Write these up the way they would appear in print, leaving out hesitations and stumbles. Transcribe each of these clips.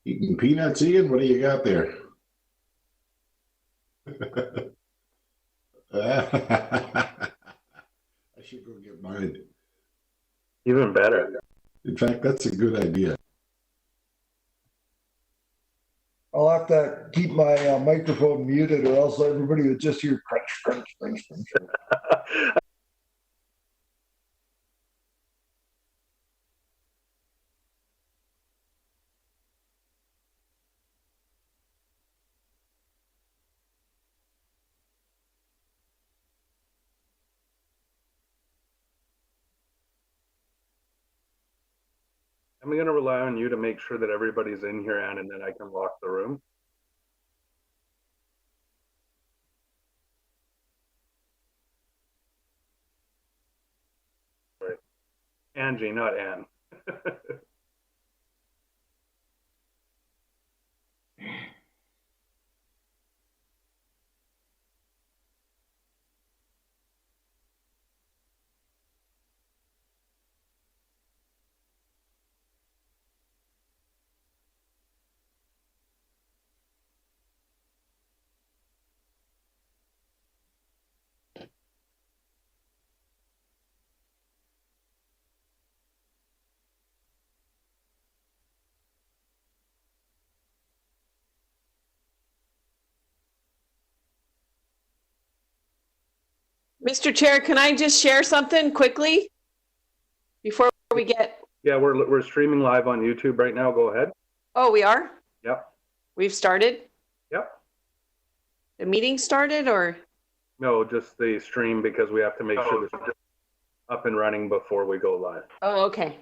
Eating peanuts, Ian? What do you got there? I should go get mine. Even better. In fact, that's a good idea. I'll have to keep my microphone muted, or else everybody will just hear crunch, crunch, crunch, crunch. I'm going to rely on you to make sure that everybody's in here, Ann, and then I can lock the room. Right. Angie, not Ann. Mr. Chair, can I just share something quickly before we get? Yeah, we're streaming live on YouTube right now. Go ahead. Oh, we are? Yep. We've started? Yep. The meeting started, or? No, just the stream, because we have to make sure it's up and running before we go live. Oh, okay.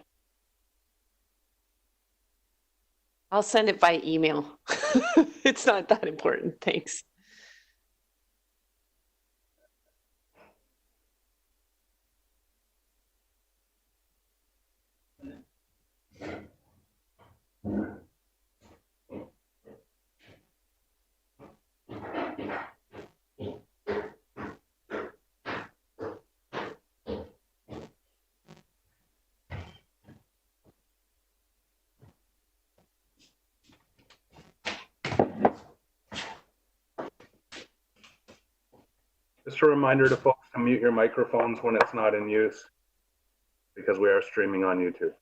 I'll send it by email. It's not that important. Thanks. Just a reminder to folks to mute your microphones when it's not in use, because we are streaming on YouTube.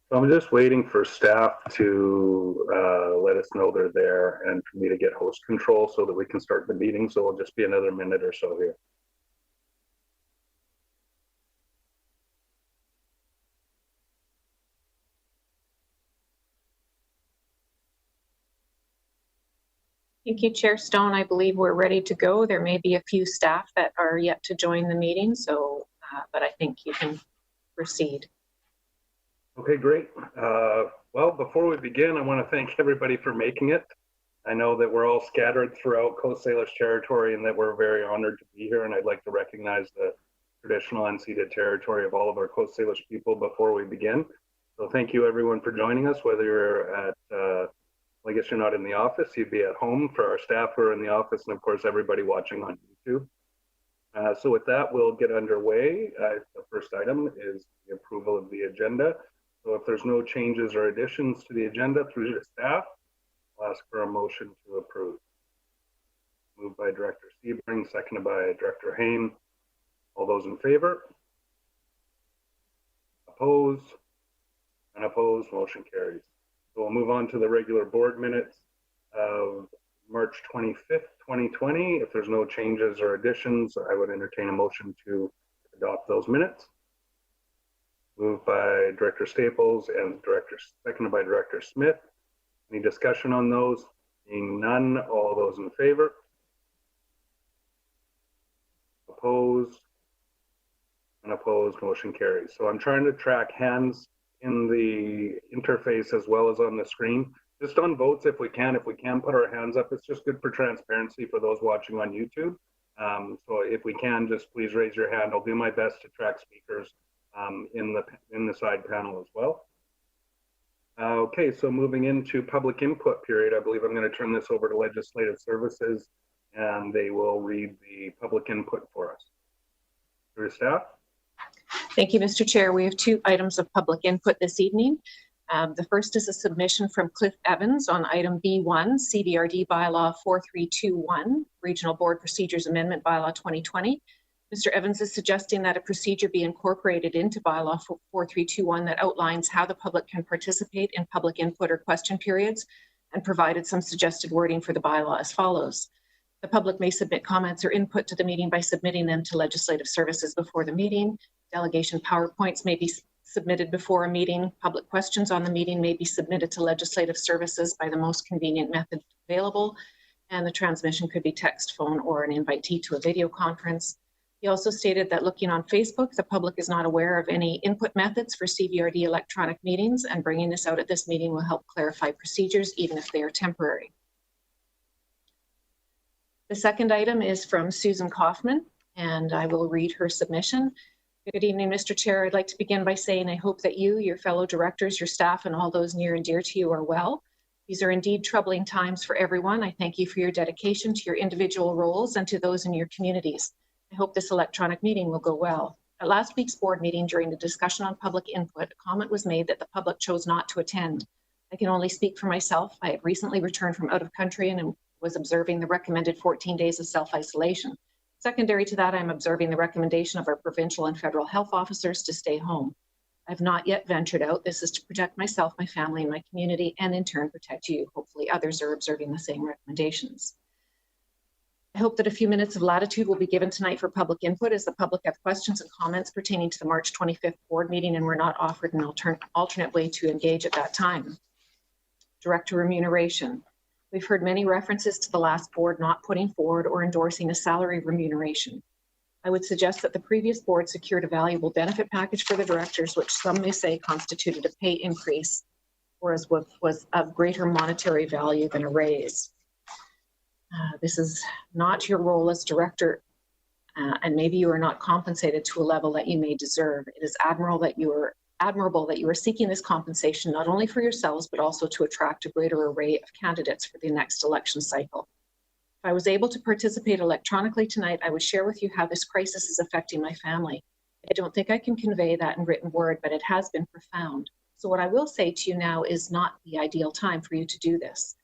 So I'm just waiting for staff to let us know they're there and for me to get host control so that we can start the meeting. So it'll just be another minute or so here. Thank you, Chair Stone. I believe we're ready to go. There may be a few staff that are yet to join the meeting, so but I think you can proceed. Okay, great. Well, before we begin, I want to thank everybody for making it. I know that we're all scattered throughout Coast Salish territory and that we're very honored to be here. And I'd like to recognize the traditional unceded territory of all of our Coast Salish people before we begin. So thank you everyone for joining us, whether you're at, well, I guess you're not in the office, you'd be at home, for our staff who are in the office, and of course, everybody watching on YouTube. So with that, we'll get underway. The first item is the approval of the agenda. So if there's no changes or additions to the agenda through the staff, I'll ask for a motion to approve. Moved by Director Sebring, seconded by Director Hayne. All those in favor? Opposed? Unopposed, motion carries. So we'll move on to the regular board minutes of March 25th, 2020. If there's no changes or additions, I would entertain a motion to adopt those minutes. Moved by Director Staples and seconded by Director Smith. Any discussion on those? Being none, all those in favor? Opposed? Unopposed, motion carries. So I'm trying to track hands in the interface as well as on the screen. Just on votes, if we can put our hands up. It's just good for transparency for those watching on YouTube. So if we can, just please raise your hand. I'll do my best to track speakers in the side panel as well. Okay, so moving into public input period, I believe I'm going to turn this over to Legislative Services and they will read the public input for us. Through staff. Thank you, Mr. Chair. We have two items of public input this evening. The first is a submission from Cliff Evans on item B1, CBRD Bylaw 4321, Regional Board Procedures Amendment Bylaw 2020. Mr. Evans is suggesting that a procedure be incorporated into Bylaw 4321 that outlines how the public can participate in public input or question periods, and provided some suggested wording for the bylaw as follows. The public may submit comments or input to the meeting by submitting them to Legislative Services before the meeting. Delegation PowerPoints may be submitted before a meeting. Public questions on the meeting may be submitted to Legislative Services by the most convenient method available. And the transmission could be text, phone, or an invitee to a video conference. He also stated that looking on Facebook, the public is not aware of any input methods for CBRD electronic meetings, and bringing this out at this meeting will help clarify procedures, even if they are temporary. The second item is from Susan Kaufman, and I will read her submission. Good evening, Mr. Chair. I'd like to begin by saying I hope that you, your fellow directors, your staff, and all those near and dear to you are well. These are indeed troubling times for everyone. I thank you for your dedication to your individual roles and to those in your communities. I hope this electronic meeting will go well. At last week's board meeting, during the discussion on public input, a comment was made that the public chose not to attend. I can only speak for myself. I had recently returned from out of country and was observing the recommended 14 days of self-isolation. Secondary to that, I'm observing the recommendation of our provincial and federal health officers to stay home. I've not yet ventured out. This is to protect myself, my family, and my community, and in turn protect you. Hopefully others are observing the same recommendations. I hope that a few minutes of latitude will be given tonight for public input, as the public have questions and comments pertaining to the March 25th board meeting, and we're not offered an alternate way to engage at that time. Director remuneration. We've heard many references to the last board not putting forward or endorsing a salary remuneration. I would suggest that the previous board secured a valuable benefit package for the directors, which some may say constituted a pay increase, whereas was of greater monetary value than a raise. This is not your role as director, and maybe you are not compensated to a level that you may deserve. It is admirable that you are seeking this compensation, not only for yourselves, but also to attract a greater array of candidates for the next election cycle. If I was able to participate electronically tonight, I would share with you how this crisis is affecting my family. I don't think I can convey that in written word, but it has been profound. So what I will say to you now is not the ideal time for you to do this.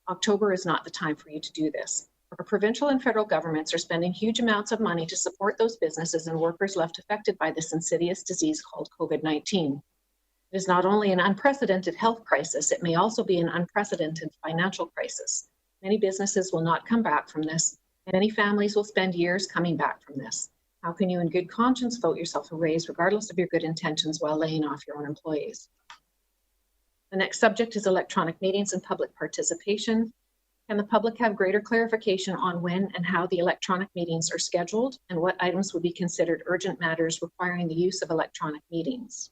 October is not the time for you to do this. Our provincial and federal governments are spending huge amounts of money to support those businesses and workers left affected by this insidious disease called COVID-19. It is not only an unprecedented health crisis, it may also be an unprecedented financial crisis. Many businesses will not come back from this, and many families will spend years coming back from this. How can you in good conscience vote yourself a raise regardless of your good intentions while laying off your own employees? The next subject is electronic meetings and public participation. Can the public have greater clarification on when and how the electronic meetings are scheduled and what items would be considered urgent matters requiring the use of electronic meetings?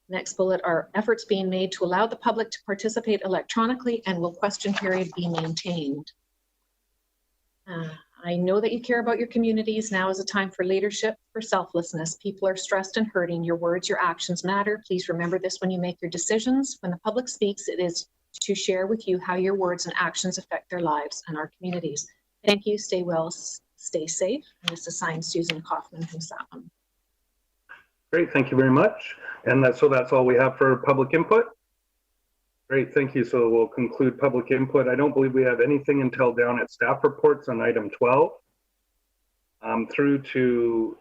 Next bullet are efforts being made to allow the public to participate electronically, and will question period be maintained? I know that you care about your communities. Now is a time for leadership, for selflessness. People are stressed and hurting. Your words, your actions matter. Please remember this when you make your decisions. When the public speaks, it is to share with you how your words and actions affect their lives and our communities. Thank you. Stay well, stay safe. And this is signed Susan Kaufman from Sappham. Great, thank you very much. And so that's all we have for public input. Great, thank you. So we'll conclude public input. I don't believe we have anything until down at staff reports on item 12. Through to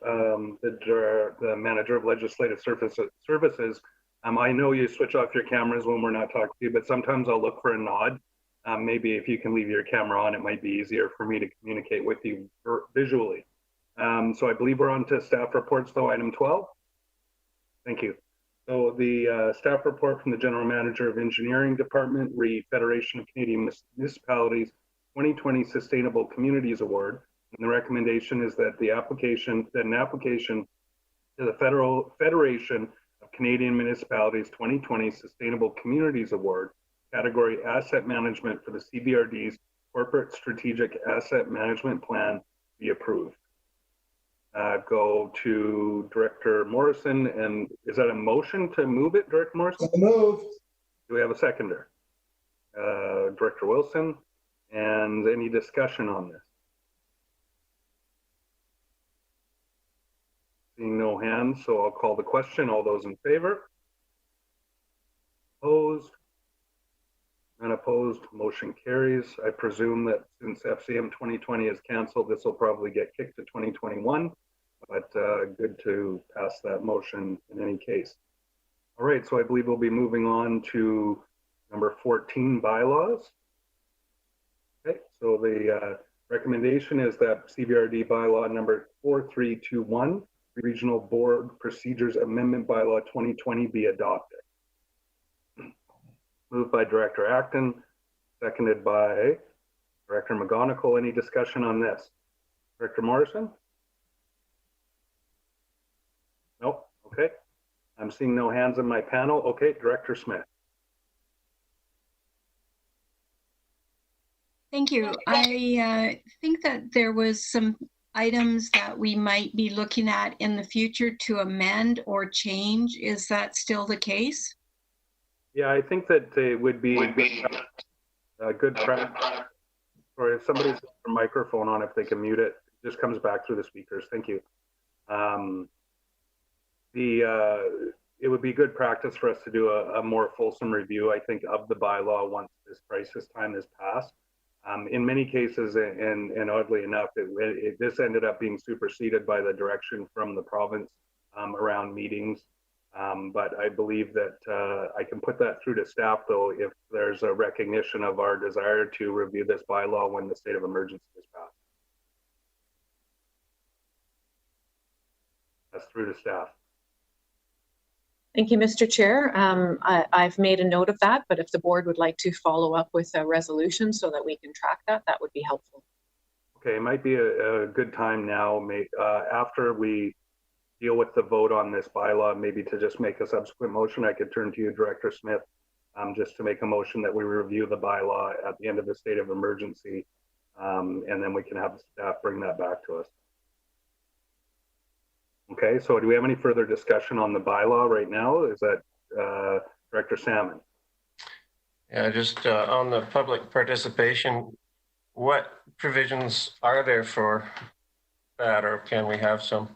the Manager of Legislative Services. I know you switch off your cameras when we're not talking to you, but sometimes I'll look for a nod. Maybe if you can leave your camera on, it might be easier for me to communicate with you visually. So I believe we're on to staff reports though, item 12. Thank you. So the staff report from the General Manager of Engineering Department, Federation of Canadian Municipalities 2020 Sustainable Communities Award. And the recommendation is that an application to the Federation of Canadian Municipalities 2020 Sustainable Communities Award, category Asset Management for the CBRD's Corporate Strategic Asset Management Plan, be approved. Go to Director Morrison, and is that a motion to move it, Director Morrison? So moved. Do we have a seconder? Director Wilson, and any discussion on this? Seeing no hands, so I'll call the question. All those in favor? Opposed? Unopposed, motion carries. I presume that since FCM 2020 is canceled, this will probably get kicked to 2021, but good to pass that motion in any case. All right, so I believe we'll be moving on to number 14, bylaws. Okay, so the recommendation is that CBRD bylaw number 4321, Regional Board Procedures Amendment Bylaw 2020 be adopted. Moved by Director Acton, seconded by Director McGonigal. Any discussion on this? Director Morrison? Nope. Okay. I'm seeing no hands in my panel. Okay, Director Smith. Thank you. I think that there was some items that we might be looking at in the future to amend or change. Is that still the case? Yeah, I think that it would be a good practice. Or if somebody's got their microphone on, if they can mute it, it just comes back through the speakers. Thank you. It would be good practice for us to do a more fulsome review, I think, of the bylaw once this crisis time has passed. In many cases, and oddly enough, this ended up being superseded by the direction from the province around meetings. But I believe that I can put that through to staff, though, if there's a recognition of our desire to review this bylaw when the state of emergency is passed. That's through to staff. Thank you, Mr. Chair. I've made a note of that, but if the board would like to follow up with a resolution so that we can track that, that would be helpful. Okay, it might be a good time now, after we deal with the vote on this bylaw, maybe to just make a subsequent motion. I could turn to you, Director Smith, just to make a motion that we review the bylaw at the end of the state of emergency, and then we can have the staff bring that back to us. Okay, so do we have any further discussion on the bylaw right now? Is that Director Salmon? Yeah, just on the public participation, what provisions are there for that, or can we have some?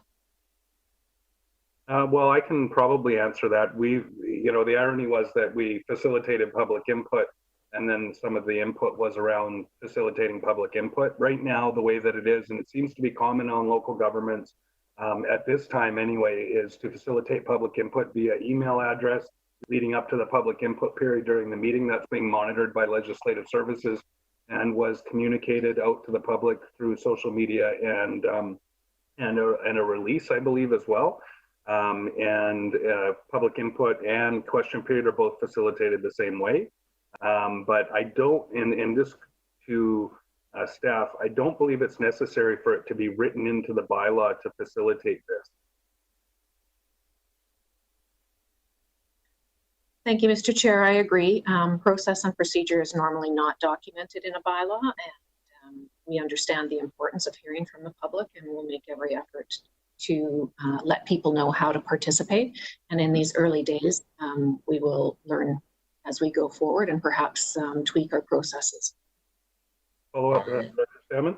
Well, I can probably answer that. The irony was that we facilitated public input, and then some of the input was around facilitating public input. Right now, the way that it is, and it seems to be common on local governments at this time anyway, is to facilitate public input via email address leading up to the public input period during the meeting. That's being monitored by Legislative Services and was communicated out to the public through social media and a release, I believe, as well. Public input and question period are both facilitated the same way. But I don't, in this to staff, I don't believe it's necessary for it to be written into the bylaw to facilitate this. Thank you, Mr. Chair. I agree. Process and procedure is normally not documented in a bylaw, and we understand the importance of hearing from the public, and we'll make every effort to let people know how to participate. And in these early days, we will learn as we go forward and perhaps tweak our processes. Follow up, Dr. Salmon?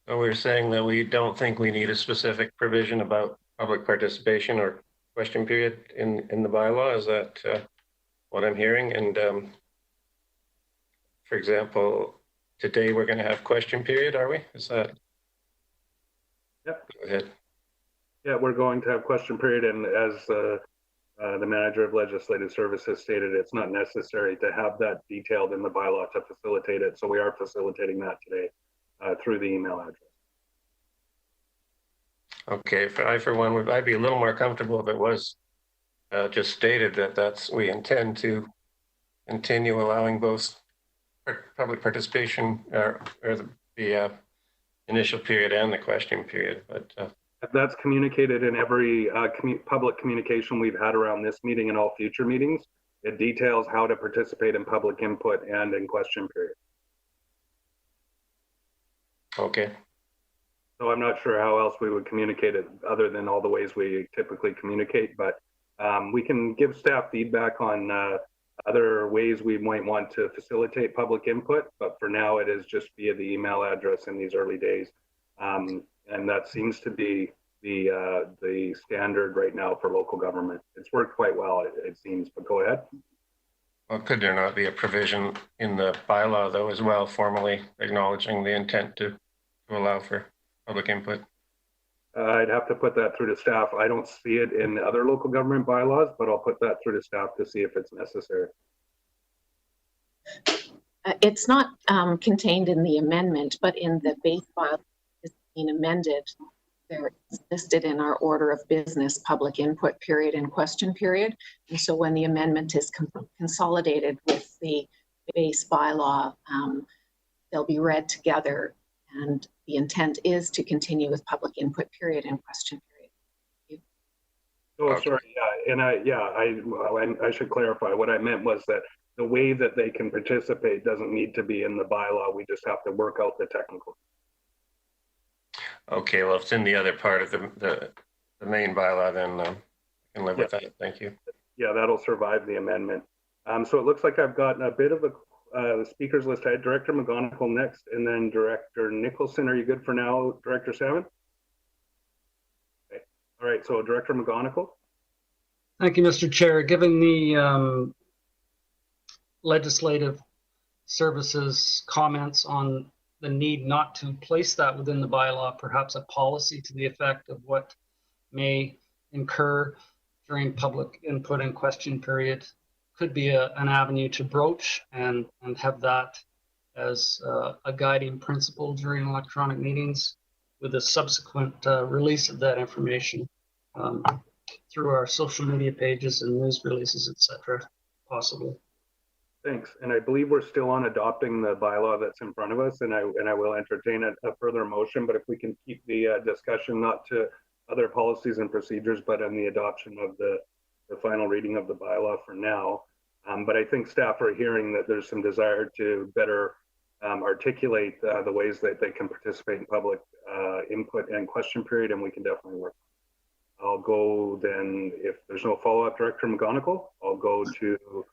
So we're saying that we don't think we need a specific provision about public participation or question period in the bylaw. Is that what I'm hearing? And for example, today we're going to have question period, are we? Is that? Yep. Go ahead. Yeah, we're going to have question period, and as the manager of Legislative Services stated, it's not necessary to have that detailed in the bylaw to facilitate it. So we are facilitating that today through the email address. Okay, for one, I'd be a little more comfortable if it was just stated that we intend to continue allowing both public participation or the initial period and the question period. But that's communicated in every public communication we've had around this meeting and all future meetings. It details how to participate in public input and in question period. Okay. So I'm not sure how else we would communicate it other than all the ways we typically communicate, but we can give staff feedback on other ways we might want to facilitate public input, but for now it is just via the email address in these early days. And that seems to be the standard right now for local government. It's worked quite well, it seems, but go ahead. Well, could there not be a provision in the bylaw though as well, formally acknowledging the intent to allow for public input? I'd have to put that through to staff. I don't see it in other local government bylaws, but I'll put that through to staff to see if it's necessary. It's not contained in the amendment, but in the base bylaw is being amended. They're listed in our order of business, public input period and question period. And so when the amendment is consolidated with the base bylaw, they'll be read together. And the intent is to continue with public input period and question period. Oh, sorry. Yeah, and I should clarify. What I meant was that the way that they can participate doesn't need to be in the bylaw. We just have to work out the technical. Okay, well, if it's in the other part of the main bylaw, then I can live with that. Thank you. Yeah, that'll survive the amendment. So it looks like I've got a bit of a speakers list. I had Director McGonigal next, and then Director Nicholson. Are you good for now, Director Salmon? Okay. All right, so Director McGonigal. Thank you, Mr. Chair. Given the Legislative Services comments on the need not to place that within the bylaw, perhaps a policy to the effect of what may incur during public input and question period could be an avenue to broach and have that as a guiding principle during electronic meetings, with a subsequent release of that information through our social media pages and news releases, etc., possibly. Thanks. And I believe we're still on adopting the bylaw that's in front of us, and I will entertain a further motion, but if we can keep the discussion not to other policies and procedures, but on the adoption of the final reading of the bylaw for now. But I think staff are hearing that there's some desire to better articulate the ways that they can participate in public input and question period, and we can definitely work. I'll go then, if there's no follow-up, Director McGonigal, I'll go to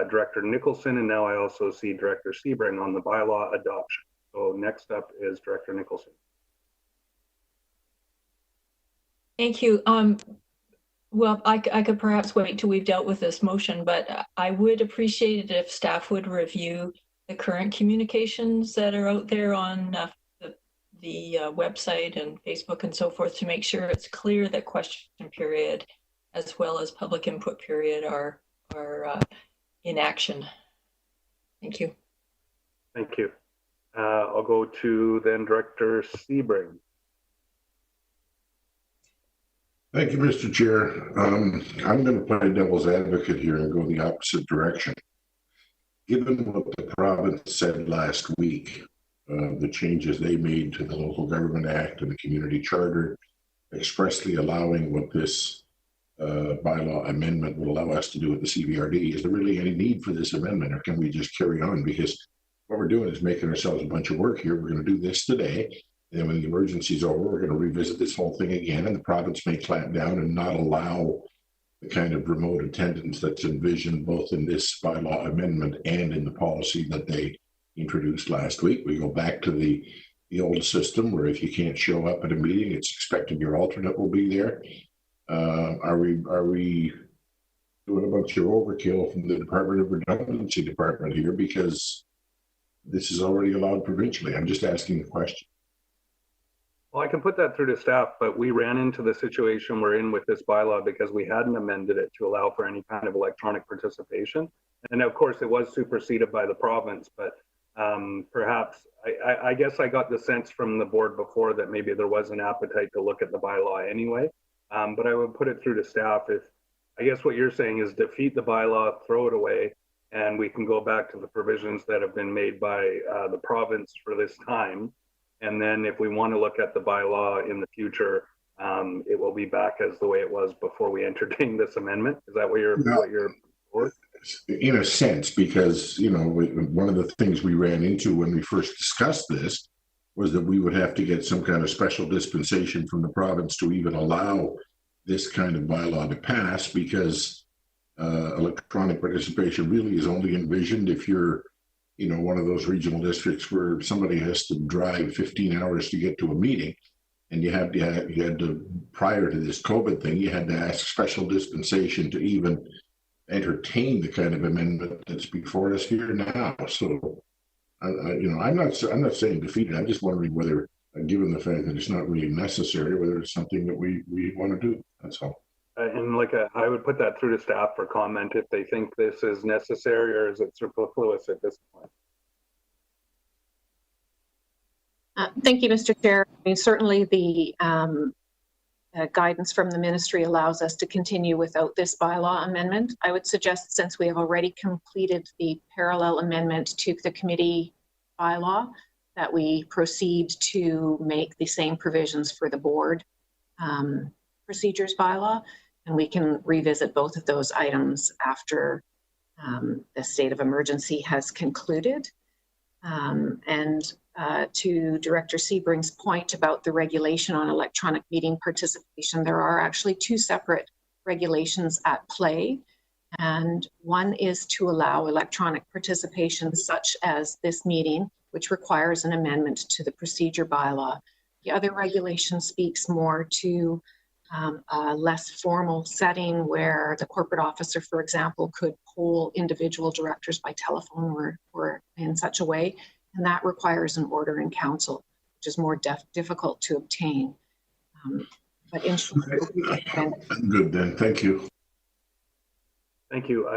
Director Nicholson, and now I also see Director Sebring on the bylaw adoption. So next up is Director Nicholson. Thank you. Well, I could perhaps wait till we've dealt with this motion, but I would appreciate it if staff would review the current communications that are out there on the website and Facebook and so forth to make sure it's clear that question period as well as public input period are in action. Thank you. Thank you. I'll go to then Director Sebring. Thank you, Mr. Chair. I'm going to play devil's advocate here and go the opposite direction. Given what the province said last week, the changes they made to the Local Government Act and the Community Charter, expressly allowing what this bylaw amendment would allow us to do with the CVRD, is there really any need for this amendment, or can we just carry on? Because what we're doing is making ourselves a bunch of work here. We're going to do this today. And then when the emergency is over, we're going to revisit this whole thing again, and the province may clamp down and not allow the kind of remote attendance that's envisioned both in this bylaw amendment and in the policy that they introduced last week. We go back to the old system where if you can't show up at a meeting, it's expected your alternate will be there. Are we doing a bunch of overkill from the Department of Redundancy department here, because this is already allowed provincially? I'm just asking the question. Well, I can put that through to staff, but we ran into the situation we're in with this bylaw because we hadn't amended it to allow for any kind of electronic participation. And of course, it was superseded by the province, but perhaps, I guess I got the sense from the board before that maybe there was an appetite to look at the bylaw anyway. But I would put it through to staff. If I guess what you're saying is defeat the bylaw, throw it away, and we can go back to the provisions that have been made by the province for this time. And then if we want to look at the bylaw in the future, it will be back as the way it was before we entertained this amendment. Is that what you're, in a sense, because, you know, one of the things we ran into when we first discussed this was that we would have to get some kind of special dispensation from the province to even allow this kind of bylaw to pass, because electronic participation really is only envisioned if you're, you know, one of those regional districts where somebody has to drive 15 hours to get to a meeting, and you had to, prior to this COVID thing, you had to ask special dispensation to even entertain the kind of amendment that's before us here now. So, you know, I'm not saying defeat it. I'm just wondering whether, given the fact that it's not really necessary, whether it's something that we want to do. That's all. And I would put that through to staff for comment if they think this is necessary, or is it superfluous at this point? Thank you, Mr. Chair. I mean, certainly the guidance from the ministry allows us to continue without this bylaw amendment. I would suggest, since we have already completed the parallel amendment to the committee bylaw, that we proceed to make the same provisions for the board procedures bylaw, and we can revisit both of those items after the state of emergency has concluded. To Director Sebring's point about the regulation on electronic meeting participation, there are actually two separate regulations at play. And one is to allow electronic participation such as this meeting, which requires an amendment to the procedure bylaw. The other regulation speaks more to a less formal setting where the corporate officer, for example, could poll individual directors by telephone or in such a way. And that requires an order in council, which is more difficult to obtain. But in short, good then. Thank you. Thank you.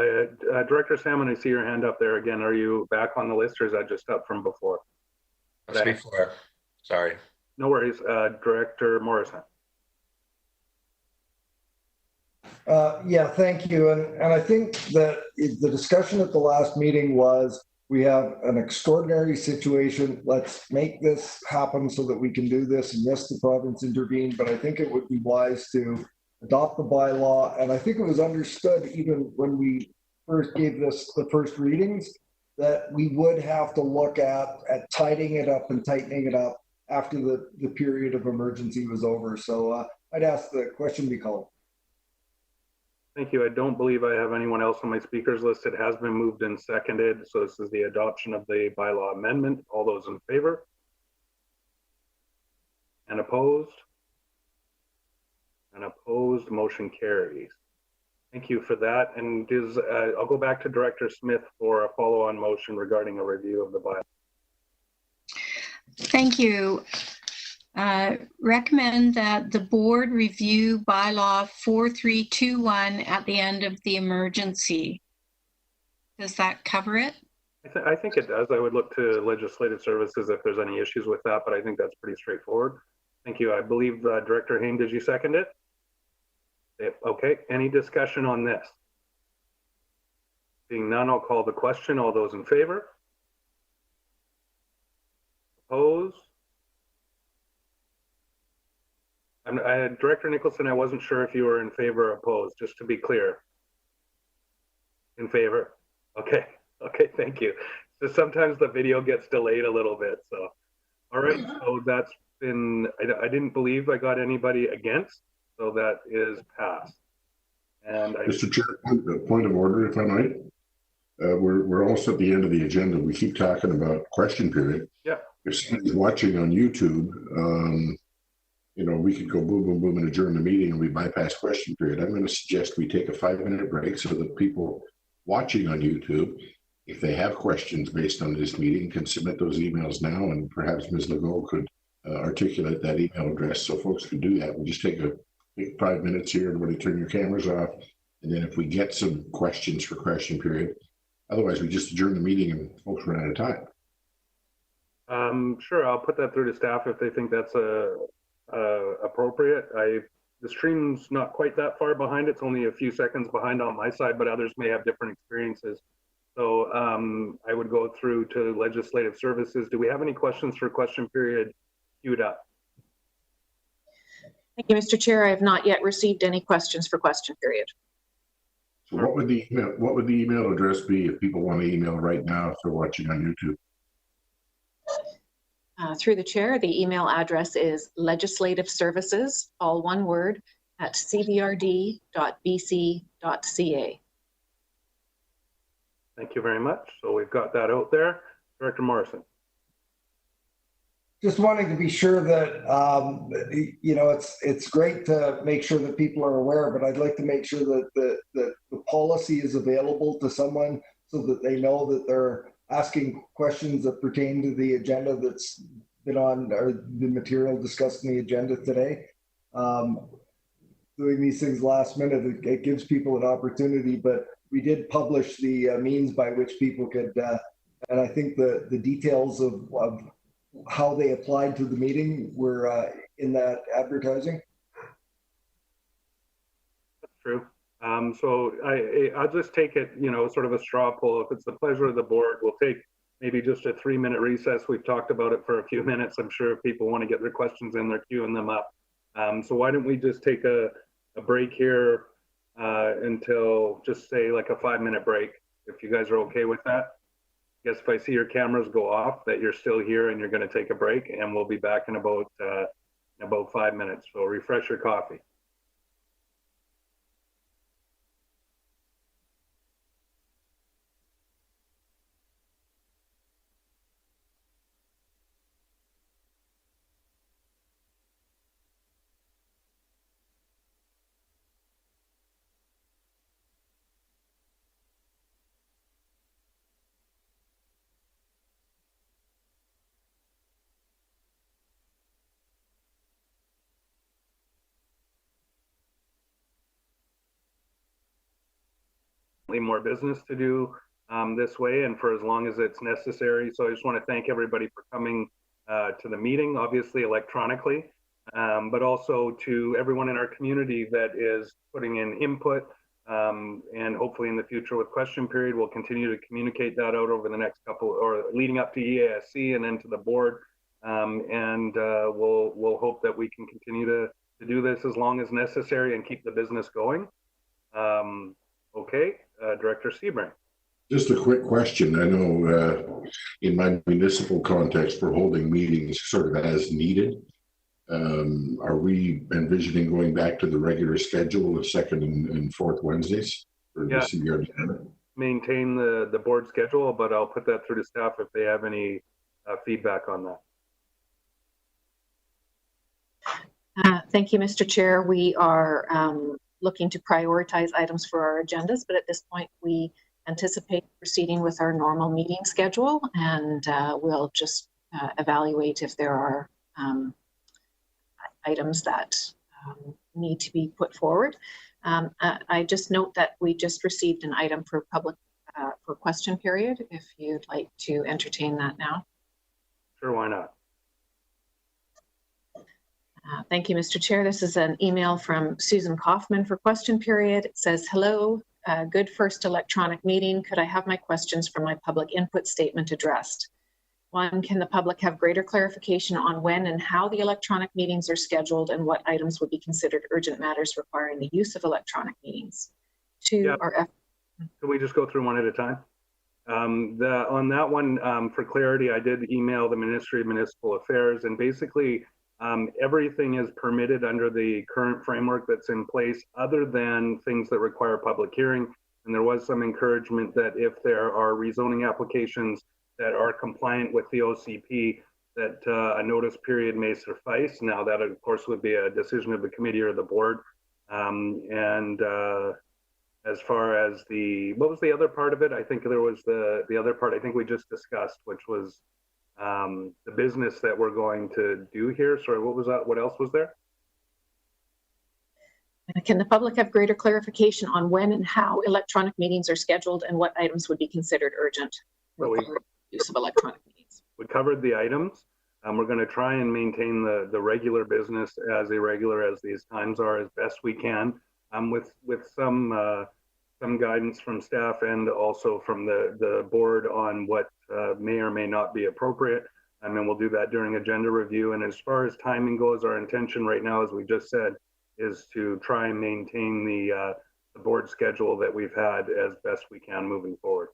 Director Salmon, I see your hand up there again. Are you back on the list, or is that just up from before? That's before. Sorry. No worries. Director Morrison. Yeah, thank you. And I think that the discussion at the last meeting was, we have an extraordinary situation. Let's make this happen so that we can do this. And yes, the province intervened, but I think it would be wise to adopt the bylaw. And I think it was understood even when we first gave this the first readings that we would have to look at tidying it up and tightening it up after the period of emergency was over. So I'd ask the question be called. Thank you. I don't believe I have anyone else on my speakers list. It has been moved and seconded. So this is the adoption of the bylaw amendment. All those in favor? And opposed? And opposed, motion carries. Thank you for that. And I'll go back to Director Smith for a follow-on motion regarding a review of the bylaw. Thank you. recommend that the board review bylaw 4321 at the end of the emergency. Does that cover it? I think it does. I would look to legislative services if there's any issues with that, but I think that's pretty straightforward. Thank you. I believe Director Hain, did you second it? Okay, any discussion on this? Being none, I'll call the question. All those in favor? Opposed? Director Nicholson, I wasn't sure if you were in favor or opposed, just to be clear. In favor? Okay, okay, thank you. So sometimes the video gets delayed a little bit, so. All right, so that's been, I didn't believe I got anybody against, so that is passed. And Mr. Chair, point of order, if I might. We're also at the end of the agenda. We keep talking about question period. Yeah. If somebody's watching on YouTube, you know, we could go boom, boom, boom and adjourn the meeting and we bypass question period. I'm going to suggest we take a 5-minute break so that people watching on YouTube, if they have questions based on this meeting, can submit those emails now, and perhaps Ms. Legault could articulate that email address so folks can do that. We'll just take 5 minutes here. Everybody turn your cameras off. And then if we get some questions for question period, otherwise we just adjourn the meeting and folks run out of time. Sure, I'll put that through to staff if they think that's appropriate. The stream's not quite that far behind. It's only a few seconds behind on my side, but others may have different experiences. So I would go through to legislative services. Do we have any questions for question period queued up? Thank you, Mr. Chair. I have not yet received any questions for question period. So what would the email address be if people want to email right now if they're watching on YouTube? Through the chair, the email address is legislativeservices, all one word, at cbrd.bc.ca. Thank you very much. So we've got that out there. Director Morrison. Just wanting to be sure that, you know, it's great to make sure that people are aware, but I'd like to make sure that the policy is available to someone so that they know that they're asking questions that pertain to the agenda that's been on, or the material discussed in the agenda today. Doing these things last minute, it gives people an opportunity, but we did publish the means by which people could, and I think the details of how they applied to the meeting were in that advertising. That's true. So I'll just take it, you know, sort of a straw poll. If it's the pleasure of the board, we'll take maybe just a 3-minute recess. We've talked about it for a few minutes. I'm sure if people want to get their questions in, they're queuing them up. So why don't we just take a break here until, just say like a 5-minute break, if you guys are okay with that. I guess if I see your cameras go off, that you're still here and you're going to take a break, and we'll be back in about 5 minutes. So refresh your coffee. More business to do this way, and for as long as it's necessary. So I just want to thank everybody for coming to the meeting, obviously electronically, but also to everyone in our community that is putting in input, and hopefully in the future with question period, we'll continue to communicate that out over the next couple, or leading up to EASC and then to the board, and we'll hope that we can continue to do this as long as necessary and keep the business going. Okay, Director Sebring. Just a quick question. I know in my municipal context, we're holding meetings sort of as needed. Are we envisioning going back to the regular schedule of second and fourth Wednesdays for this year? Maintain the board schedule, but I'll put that through to staff if they have any feedback on that. Thank you, Mr. Chair. We are looking to prioritize items for our agendas, but at this point we anticipate proceeding with our normal meeting schedule, and we'll just evaluate if there are items that need to be put forward. I just note that we just received an item for public for question period, if you'd like to entertain that now. Sure, why not? Thank you, Mr. Chair. This is an email from Susan Kaufman for question period. It says, hello, good first electronic meeting. Could I have my questions from my public input statement addressed? One, can the public have greater clarification on when and how the electronic meetings are scheduled and what items would be considered urgent matters requiring the use of electronic meetings? Two, Yeah. Can we just go through one at a time? On that one, for clarity, I did email the Ministry of Municipal Affairs, and basically everything is permitted under the current framework that's in place, other than things that require public hearing. And there was some encouragement that if there are rezoning applications that are compliant with the OCP, that a notice period may suffice. Now that, of course, would be a decision of the committee or the board. As far as what was the other part of it? I think there was the other part I think we just discussed, which was the business that we're going to do here. Sorry, what was that? What else was there? Can the public have greater clarification on when and how electronic meetings are scheduled and what items would be considered urgent? So Use of electronic meetings. We covered the items. We're going to try and maintain the regular business as irregular as these times are as best we can, with some guidance from staff and also from the board on what may or may not be appropriate. And then we'll do that during agenda review. And as far as timing goes, our intention right now, as we just said, is to try and maintain the board schedule that we've had as best we can moving forward,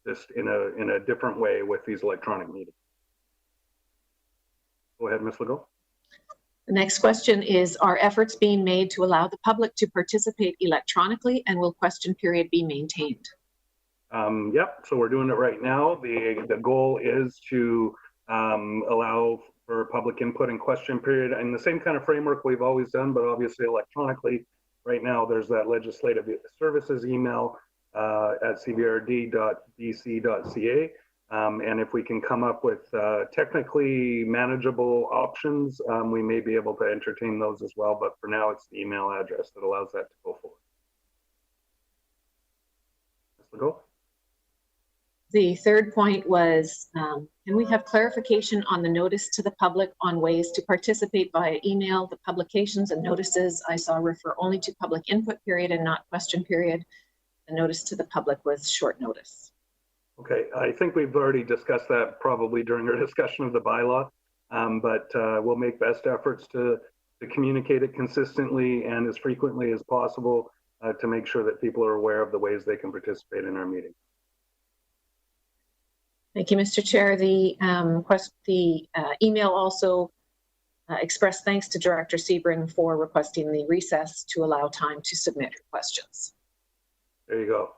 just in a different way with these electronic meetings. Go ahead, Ms. Legault. The next question is, are efforts being made to allow the public to participate electronically, and will question period be maintained? Yep, so we're doing it right now. The goal is to allow for public input and question period in the same kind of framework we've always done, but obviously electronically. Right now, there's that legislative services email at cbrd.bc.ca. And if we can come up with technically manageable options, we may be able to entertain those as well. But for now, it's the email address that allows that to go forward. Ms. Legault? The third point was, can we have clarification on the notice to the public on ways to participate via email? The publications and notices I saw refer only to public input period and not question period. The notice to the public was short notice. Okay, I think we've already discussed that probably during our discussion of the bylaw, but we'll make best efforts to communicate it consistently and as frequently as possible to make sure that people are aware of the ways they can participate in our meeting. Thank you, Mr. Chair. The email also expressed thanks to Director Sebring for requesting the recess to allow time to submit questions. There you go.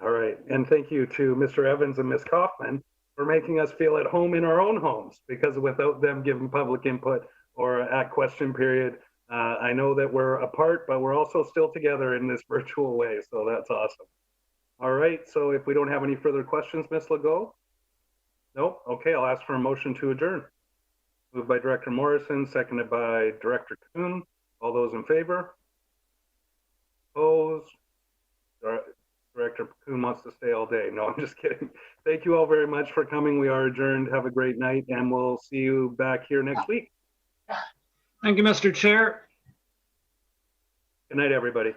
All right, and thank you to Mr. Evans and Ms. Kaufman for making us feel at home in our own homes, because without them giving public input or at question period, I know that we're apart, but we're also still together in this virtual way, so that's awesome. All right, so if we don't have any further questions, Ms. Legault? Nope, okay, I'll ask for a motion to adjourn. Moved by Director Morrison, seconded by Director Kuhn. All those in favor? Opposed? Director Kuhn wants to stay all day. No, I'm just kidding. Thank you all very much for coming. We are adjourned. Have a great night, and we'll see you back here next week. Thank you, Mr. Chair. Good night, everybody.